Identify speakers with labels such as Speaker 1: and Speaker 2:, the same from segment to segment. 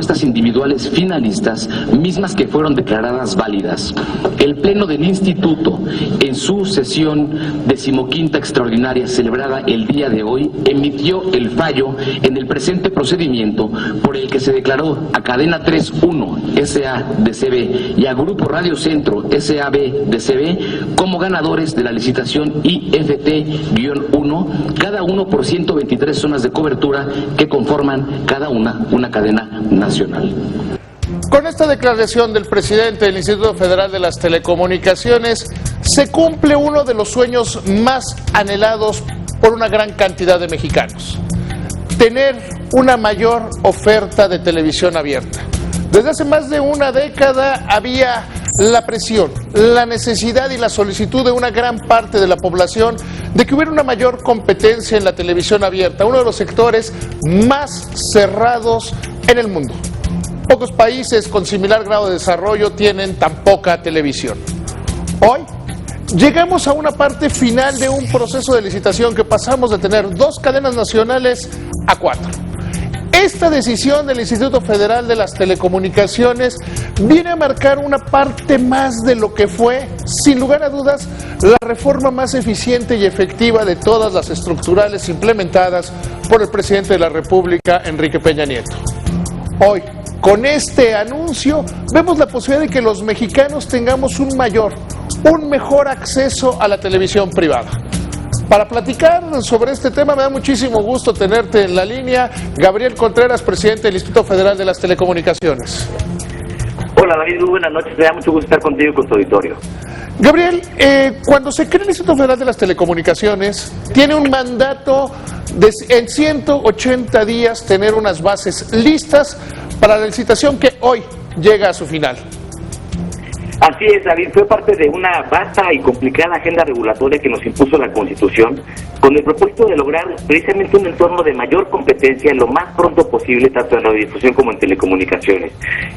Speaker 1: propuestas individuales finalistas, mismas que fueron declaradas válidas. El Pleno del Instituto, en su sesión 15ª extraordinaria celebrada el día de hoy, emitió el fallo en el presente procedimiento por el que se declaró a Cadena 3.1 S.A.D.C.B. y a Grupo Radio Centro S.A.B.D.C.B. como ganadores de la licitación IFT-1, cada uno por 123 zonas de cobertura que conforman cada una cadena nacional.
Speaker 2: Con esta declaración del presidente del Instituto Federal de las Telecomunicaciones, se cumple uno de los sueños más anhelados por una gran cantidad de mexicanos: tener una mayor oferta de televisión abierta. Desde hace más de una década había la presión, la necesidad y la solicitud de una gran parte de la población de que hubiera una mayor competencia en la televisión abierta, uno de los sectores más cerrados en el mundo. Pocos países con similar grado de desarrollo tienen tan poca televisión. Hoy llegamos a una parte final de un proceso de licitación que pasamos de tener 2 cadenas nacionales a 4. Esta decisión del Instituto Federal de las Telecomunicaciones viene a marcar una parte más de lo que fue, sin lugar a dudas, la reforma más eficiente y efectiva de todas las estructurales implementadas por el presidente de la República, Enrique Peña Nieto. Hoy, con este anuncio, vemos la posibilidad de que los mexicanos tengamos un mejor acceso a la televisión privada. Para platicar sobre este tema, me da muchísimo gusto tenerte en la línea. Gabriel Contreras, presidente del Instituto Federal de las Telecomunicaciones.
Speaker 3: Hola David, muy buenas noches, me da mucho gusto estar contigo y con tu auditorio.
Speaker 2: Gabriel, cuando se crea el Instituto Federal de las Telecomunicaciones, tiene un mandato de en 180 días tener unas bases listas para la licitación que hoy llega a su final.
Speaker 3: Así es, David, fue parte de una vasta y complicada agenda regulatoria que nos impuso la Constitución, con el propósito de lograr precisamente un entorno de mayor competencia lo más pronto posible, tanto en radiodifusión como en telecomunicaciones.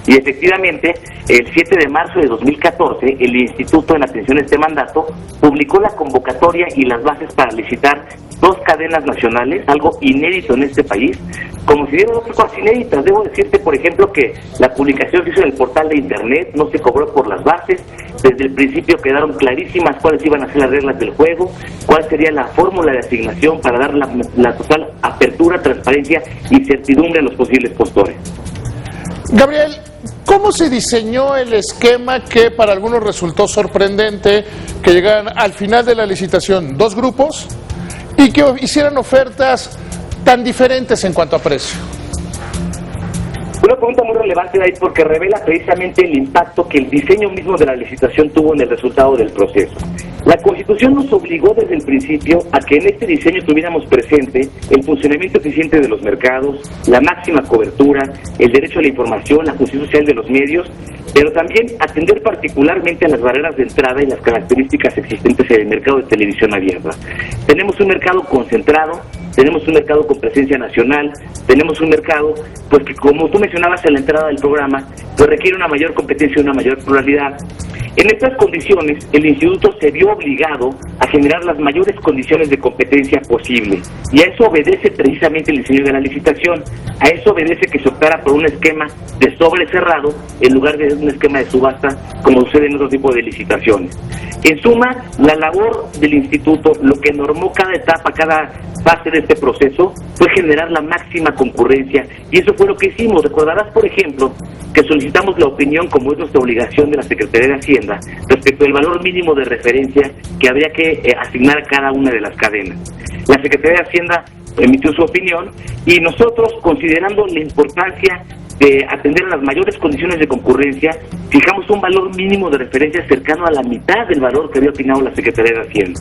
Speaker 3: Y efectivamente, el 7 de marzo de 2014, el Instituto, en atención a este mandato, publicó la convocatoria y las bases para licitar 2 cadenas nacionales, algo inédito en este país. Como si dieron otras cosas inéditas, debo decirte, por ejemplo, que la publicación se hizo en el portal de internet, no se cobró por las bases, desde el principio quedaron clarísimas cuáles iban a ser las reglas del juego, cuál sería la fórmula de asignación para dar la total apertura, transparencia y certidumbre a los posibles postores.
Speaker 2: Gabriel, ¿cómo se diseñó el esquema que para algunos resultó sorprendente, que llegaran al final de la licitación 2 grupos y que hicieran ofertas tan diferentes en cuanto a precio?
Speaker 3: Una pregunta muy relevante, David, porque revela precisamente el impacto que el diseño mismo de la licitación tuvo en el resultado del proceso. La Constitución nos obligó desde el principio a que en este diseño tuviéramos presente el funcionamiento eficiente de los mercados, la máxima cobertura, el derecho a la información, la función social de los medios, pero también atender particularmente a las barreras de entrada y las características existentes en el mercado de televisión abierta. Tenemos un mercado concentrado, tenemos un mercado con presencia nacional, tenemos un mercado pues que, como tú mencionabas en la entrada del programa, pues requiere una mayor competencia y una mayor pluralidad. En estas condiciones, el Instituto se vio obligado a generar las mayores condiciones de competencia posible, y a eso obedece precisamente el diseño de la licitación. A eso obedece que se optara por un esquema de sobre cerrado en lugar de un esquema de subasta, como sucede en otro tipo de licitaciones. En suma, la labor del Instituto, lo que normó cada etapa, cada fase de este proceso, fue generar la máxima concurrencia, y eso fue lo que hicimos. Recordarás, por ejemplo, que solicitamos la opinión, como es nuestra obligación, de la Secretaría de Hacienda respecto al valor mínimo de referencia que habría que asignar a cada una de las cadenas. La Secretaría de Hacienda emitió su opinión, y nosotros, considerando la importancia de atender a las mayores condiciones de concurrencia, fijamos un valor mínimo de referencia cercano a la mitad del valor que había opinado la Secretaría de Hacienda.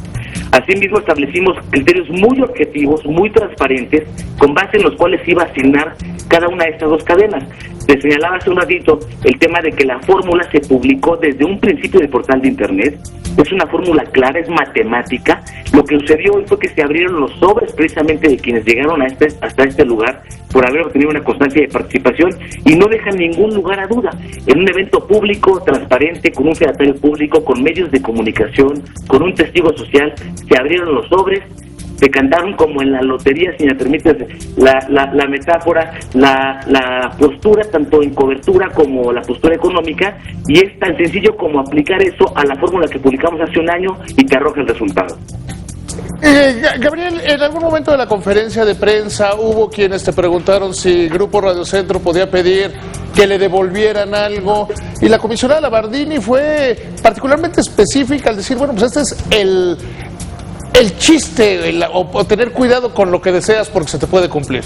Speaker 3: Asimismo, establecimos criterios muy objetivos, muy transparentes, con base en los cuales se iba a asignar cada una de estas 2 cadenas. Te señalaba hace un ratito el tema de que la fórmula se publicó desde un principio del portal de internet. Es una fórmula clara, es matemática. Lo que sucedió hoy fue que se abrieron los sobres precisamente de quienes llegaron a hasta este lugar por haber obtenido una constancia de participación, y no dejan ningún lugar a duda. En un evento público, transparente, con un fedatario público, con medios de comunicación, con un testigo social, se abrieron los sobres, se cantaron como en la lotería, si me permites la metáfora, la postura tanto en cobertura como la postura económica, y es tan sencillo como aplicar eso a la fórmula que publicamos hace un año y te arroja el resultado.
Speaker 2: Gabriel, en algún momento de la conferencia de prensa hubo quienes te preguntaron si Grupo Radio Centro podía pedir que le devolvieran algo, y la comisionada Labardini fue particularmente específica al decir, bueno, pues este es el chiste, o tener cuidado con lo que deseas porque se te puede cumplir.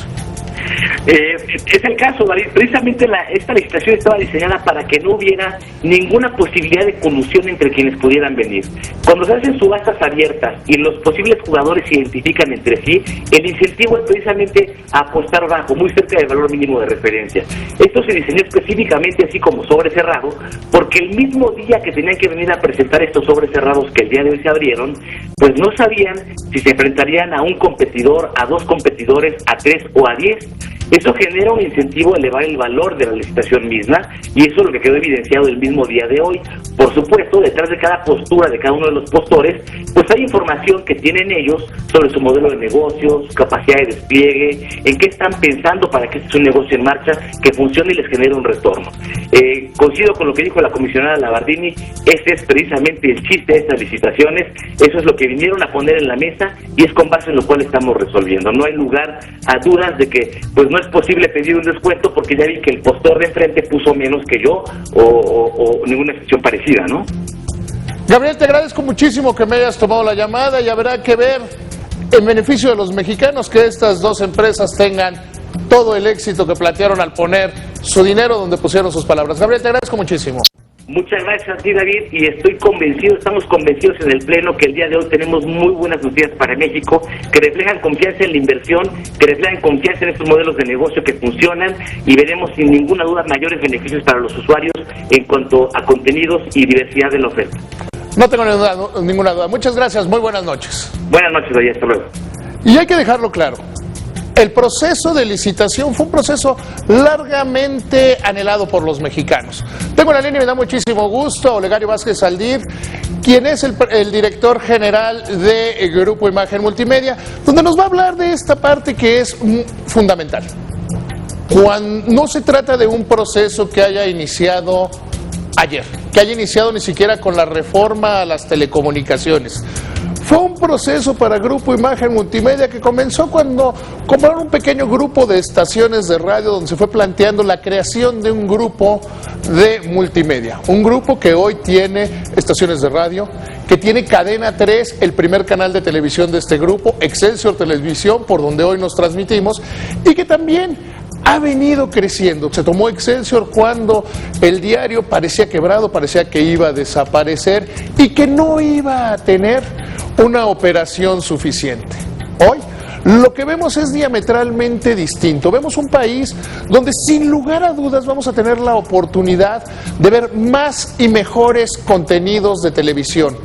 Speaker 3: Es el caso, David. Precisamente esta licitación estaba diseñada para que no hubiera ninguna posibilidad de colusión entre quienes pudieran venir. Cuando se hacen subastas abiertas y los posibles jugadores se identifican entre sí, el incentivo es precisamente apostar bajo, muy cerca del valor mínimo de referencia. Esto se diseñó específicamente así como sobre cerrado, porque el mismo día que tenían que venir a presentar estos sobres cerrados que el día de hoy se abrieron, pues no sabían si se enfrentarían a un competidor, a dos competidores, a 3 o a 10. Eso genera un incentivo a elevar el valor de la licitación misma, y eso es lo que quedó evidenciado el mismo día de hoy. Por supuesto, detrás de cada postura de cada uno de los postores, pues hay información que tienen ellos sobre su modelo de negocio, su capacidad de despliegue, en qué están pensando para que este sea un negocio en marcha, que funcione y les genere un retorno. Coincido con lo que dijo la comisionada Labardini, ese es precisamente el chiste de estas licitaciones, eso es lo que vinieron a poner en la mesa y es con base en lo cual estamos resolviendo. No hay lugar a dudas de que pues no es posible pedir un descuento porque ya vi que el postor de enfrente puso menos que yo o ninguna excepción parecida, ¿no?
Speaker 2: Gabriel, te agradezco muchísimo que me hayas tomado la llamada, y habrá que ver en beneficio de los mexicanos que estas dos empresas tengan todo el éxito que plantearon al poner su dinero donde pusieron sus palabras. Gabriel, te agradezco muchísimo.
Speaker 3: Muchas gracias a ti, David, y estamos convencidos en el Pleno que el día de hoy tenemos muy buenas noticias para México, que reflejan confianza en la inversión, que reflejan confianza en estos modelos de negocio que funcionan, y veremos sin ninguna duda mayores beneficios para los usuarios en cuanto a contenidos y diversidad de la oferta.
Speaker 2: No tengo ninguna duda. Muchas gracias, muy buenas noches.
Speaker 3: Buenas noches, David, hasta luego.
Speaker 2: Y hay que dejarlo claro. El proceso de licitación fue un proceso largamente anhelado por los mexicanos. Tengo en la línea y me da muchísimo gusto a Olegario Vázquez Aldir, quien es el director general de Grupo Imagen Multimedia, donde nos va a hablar de esta parte que es fundamental. Cuando no se trata de un proceso que haya iniciado ayer, que haya iniciado ni siquiera con la reforma a las telecomunicaciones. Fue un proceso para Grupo Imagen Multimedia que comenzó cuando compraron un pequeño grupo de estaciones de radio donde se fue planteando la creación de un grupo de multimedia. Un grupo que hoy tiene estaciones de radio, que tiene Cadena 3, el primer canal de televisión de este grupo, Excelsior Televisión, por donde hoy nos transmitimos, y que también ha venido creciendo. Se tomó Excelsior cuando el diario parecía quebrado, parecía que iba a desaparecer y que no iba a tener una operación suficiente. Hoy lo que vemos es diametralmente distinto. Vemos un país donde sin lugar a dudas vamos a tener la oportunidad de ver más y mejores contenidos de televisión,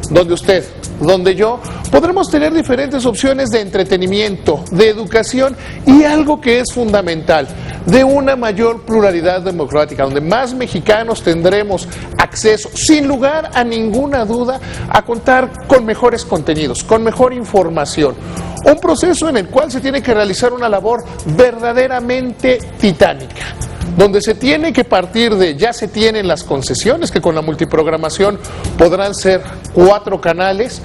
Speaker 2: donde usted, donde yo, podremos tener diferentes opciones de entretenimiento, de educación y algo que es fundamental, de una mayor pluralidad democrática, donde más mexicanos tendremos acceso, sin lugar a ninguna duda, a contar con mejores contenidos, con mejor información. Un proceso en el cual se tiene que realizar una labor verdaderamente titánica, donde se tiene que partir de, ya se tienen las concesiones, que con la multiprogramación podrán ser 4 canales,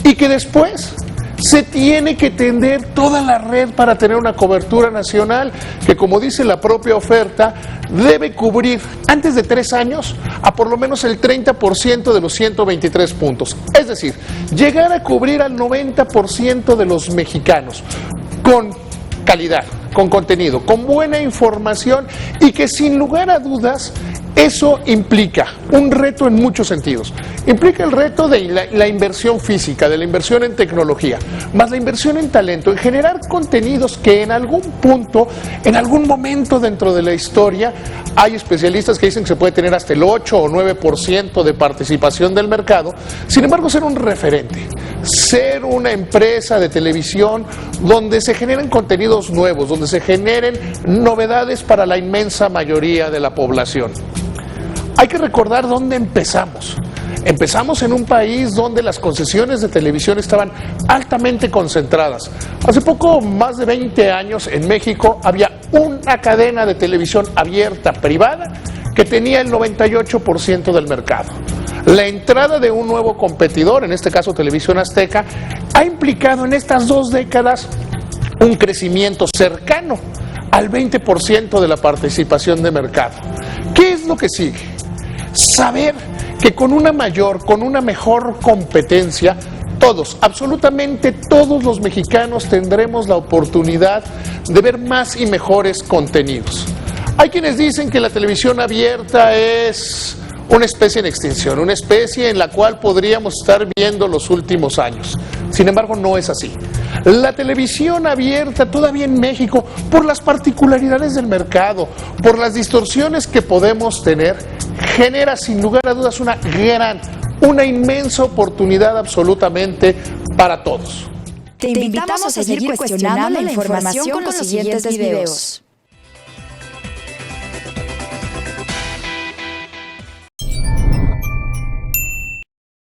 Speaker 2: y que después se tiene que tender toda la red para tener una cobertura nacional que, como dice la propia oferta, debe cubrir antes de 3 años a por lo menos el 30% de los 123 puntos. Es decir, llegar a cubrir al 90% de los mexicanos con calidad, con contenido, con buena información, y que sin lugar a dudas eso implica un reto en muchos sentidos. Implica el reto de la inversión física, de la inversión en tecnología, más la inversión en talento, en generar contenidos que en algún punto, en algún momento dentro de la historia, hay especialistas que dicen que se puede tener hasta el 8 o 9% de participación del mercado. Sin embargo, ser un referente, ser una empresa de televisión donde se generen contenidos nuevos, donde se generen novedades para la inmensa mayoría de la población. Hay que recordar dónde empezamos. Empezamos en un país donde las concesiones de televisión estaban altamente concentradas. Hace poco, más de 20 años, en México había una cadena de televisión abierta, privada, que tenía el 98% del mercado. La entrada de un nuevo competidor, en este caso Televisión Azteca, ha implicado en estas 2 décadas un crecimiento cercano al 20% de la participación de mercado. ¿Qué es lo que sigue? Saber que con una mejor competencia, todos, absolutamente todos los mexicanos tendremos la oportunidad de ver más y mejores contenidos. Hay quienes dicen que la televisión abierta es una especie en extinción, una especie en la cual podríamos estar viendo los últimos años. Sin embargo, no es así. La televisión abierta todavía en México, por las particularidades del mercado, por las distorsiones que podemos tener, genera sin lugar a dudas una inmensa oportunidad absolutamente para todos.
Speaker 4: Te invitamos a seguir cuestionando la información con los siguientes videos.